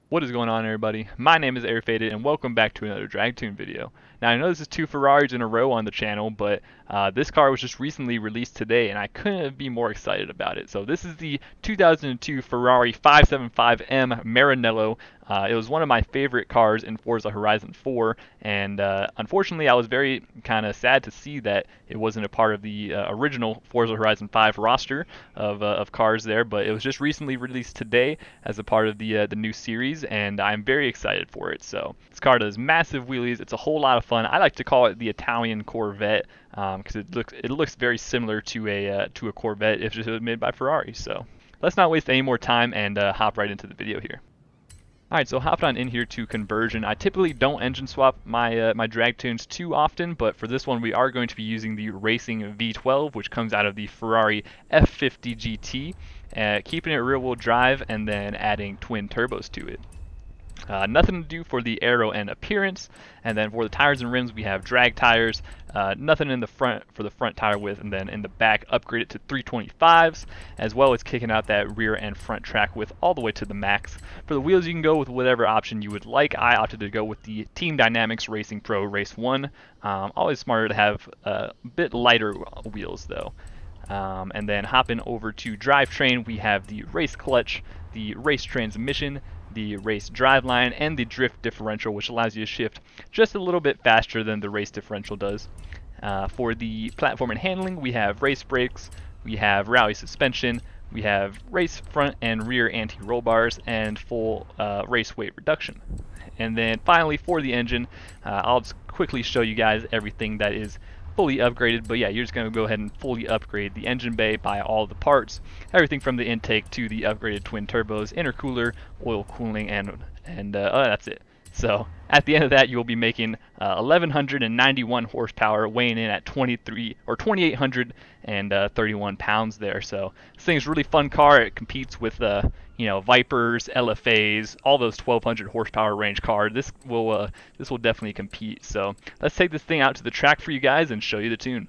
What is going on, everybody? My name is Airfaded and welcome back to another DragTune video. Now I know this is two Ferraris in a row on the channel, but this car was just recently released today and I couldn't be more excited about it. So this is the 2002 Ferrari 575M Maranello. It was one of my favorite cars in Forza Horizon 4, and unfortunately I was very kind of sad to see that it wasn't a part of the original Forza Horizon 5 roster of cars there, but it was just recently released today as a part of the new series, and I'm very excited for it. So this car does massive wheelies. It's a whole lot of fun. I like to call it the Italian Corvette because it looks very similar to a Corvette if it was made by Ferrari. So let's not waste any more time and hop right into the video here. Alright, so hopping on in here to conversion. I typically don't engine swap my drag tunes too often, but for this one we are going to be using the Racing V12, which comes out of the Ferrari F50 GT, keeping it rear wheel drive and then adding twin turbos to it. Nothing to do for the aero and appearance, and then for the tires and rims we have drag tires, nothing in the front for the front tire width, and then in the back upgrade it to 325s, as well as kicking out that rear and front track width all the way to the max. For the wheels you can go with whatever option you would like. I opted to go with the Team Dynamics Racing Pro Race 1. Always smarter to have a bit lighter wheels though. And then hopping over to drivetrain, we have the race clutch, the race transmission, the race driveline, and the drift differential, which allows you to shift just a little bit faster than the race differential does. For the platform and handling, we have race brakes, we have rally suspension, we have race front and rear anti-roll bars, and full race weight reduction. And then finally for the engine, I'll just quickly show you guys everything that is fully upgraded, but yeah, you're just going to go ahead and fully upgrade the engine bay, buy all the parts, everything from the intake to the upgraded twin turbos, intercooler, oil cooling, and that's it. So at the end of that, you will be making 1,191 horsepower, weighing in at 2,831 pounds there. So this thing is a really fun car. It competes with Vipers, LFAs, all those 1,200 horsepower range cars. This will definitely compete. So let's take this thing out to the track for you guys and show you the tune.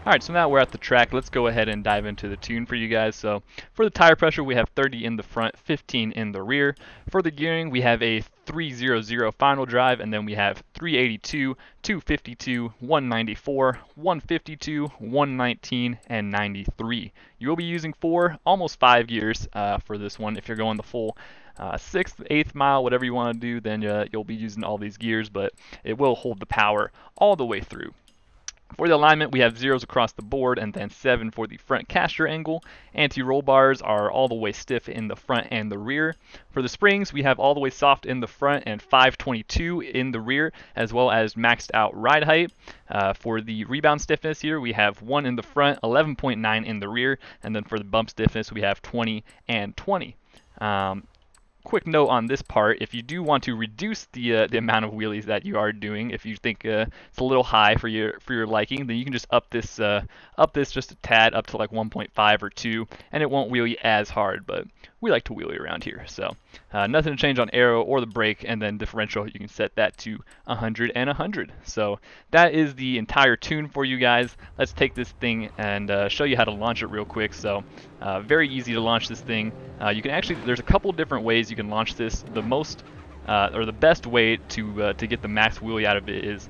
Alright, so now we're at the track. Let's go ahead and dive into the tune for you guys. So for the tire pressure, we have 30 in the front, 15 in the rear. For the gearing, we have a 300 final drive, and then we have 382, 252, 194, 152, 119, and 93. You will be using almost 5 gears for this one. If you're going the full 6th, 8th mile, whatever you want to do, then you'll be using all these gears, but it will hold the power all the way through. For the alignment, we have 0s across the board and then 7 for the front caster angle. Anti-roll bars are all the way stiff in the front and the rear. For the springs, we have all the way soft in the front and 522 in the rear, as well as maxed out ride height. For the rebound stiffness here, we have 1 in the front, 11.9 in the rear, and then for the bump stiffness, we have 20 and 20. Quick note on this part: if you do want to reduce the amount of wheelies that you are doing, if you think it's a little high for your liking, then you can just up this just a tad up to like 1.5 or 2, and it won't wheelie as hard. But we like to wheelie around here, so nothing to change on aero or the brake, and then differential you can set that to 100 and 100. So that is the entire tune for you guys. Let's take this thing and show you how to launch it real quick. So very easy to launch this thing. You can actually, there's a couple different ways you can launch this. The most or the best way to get the max wheelie out of it is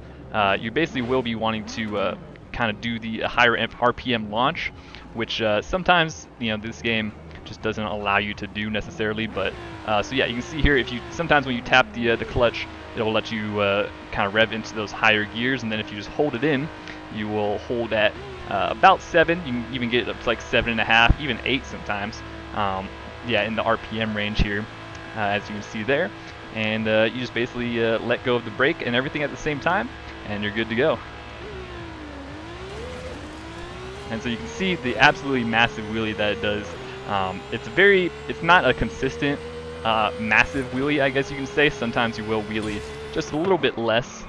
you basically will be wanting to kind of do the higher RPM launch, which sometimes this game just doesn't allow you to do necessarily. But so yeah, you can see here, if you sometimes when you tap the clutch, it will let you kind of rev into those higher gears, and then if you just hold it in, you will hold at about 7. You can even get it up to like 7.5, even 8 sometimes. Yeah, in the RPM range here, as you can see there. and you just basically let go of the brake and everything at the same time, and you're good to go. And so you can see the absolutely massive wheelie that it does. It's not a consistent massive wheelie, I guess you can say. Sometimes you will wheelie just a little bit less.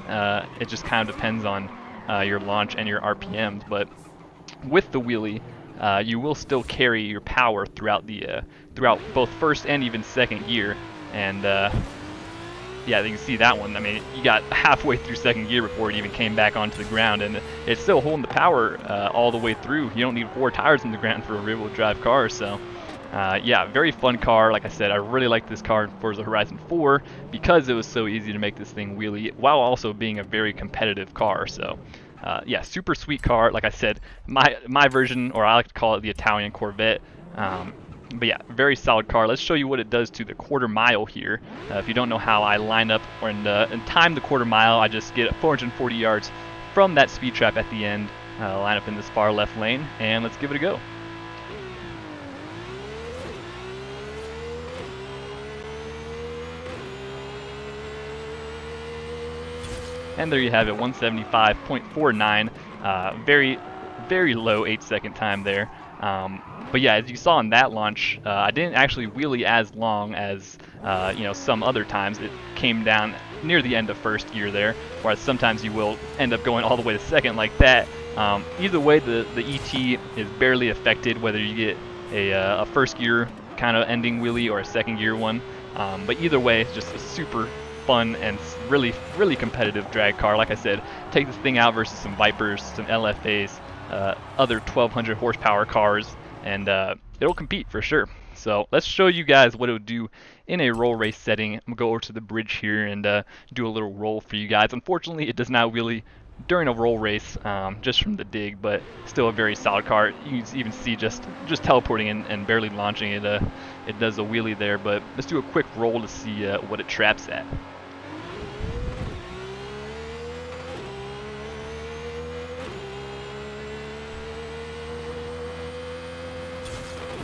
It just kind of depends on your launch and your RPMs. But with the wheelie, you will still carry your power throughout both first and even second gear. And yeah, you can see that one. I mean, you got halfway through second gear before it even came back onto the ground, and it's still holding the power all the way through. You don't need 4 tires in the ground for a rear-wheel drive car, so yeah, very fun car. Like I said, I really like this car in Forza Horizon 4 because it was so easy to make this thing wheelie while also being a very competitive car. So yeah, super sweet car. Like I said, my version, or I like to call it the Italian Corvette. But yeah, very solid car. Let's show you what it does to the quarter mile here. If you don't know how I line up and time the quarter mile, I just get 440 yards from that speed trap at the end, line up in this far left lane, and let's give it a go. And there you have it, 175.49. Very low 8-second time there. But yeah, as you saw in that launch, I didn't actually wheelie as long as you know, some other times. It came down near the end of first gear there, whereas sometimes you will end up going all the way to second like that. Either way, the ET is barely affected whether you get a first gear kind of ending wheelie or a second gear one. But either way, it's just a super fun and really competitive drag car. Like I said, take this thing out versus some Vipers, some LFAs, other 1200 horsepower cars, and it'll compete for sure. So let's show you guys what it would do in a roll race setting. I'm gonna go over to the bridge here and do a little roll for you guys. Unfortunately, it does not wheelie during a roll race, just from the dig, but still a very solid car. You can even see just teleporting and barely launching it. It does a wheelie there, but let's do a quick roll to see what it traps at.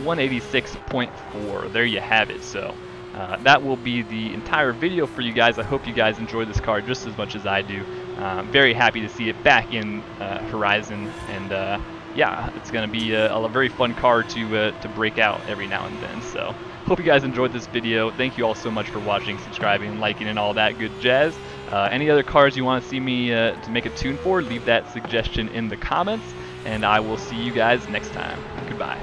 186.4. There you have it. So that will be the entire video for you guys. I hope you guys enjoy this car just as much as I do. Very happy to see it back in Horizon, and yeah, it's going to be a very fun car to break out every now and then. So hope you guys enjoyed this video. Thank you all so much for watching, subscribing, liking, and all that good jazz. Any other cars you want to see me to make a tune for, leave that suggestion in the comments, and I will see you guys next time. Goodbye.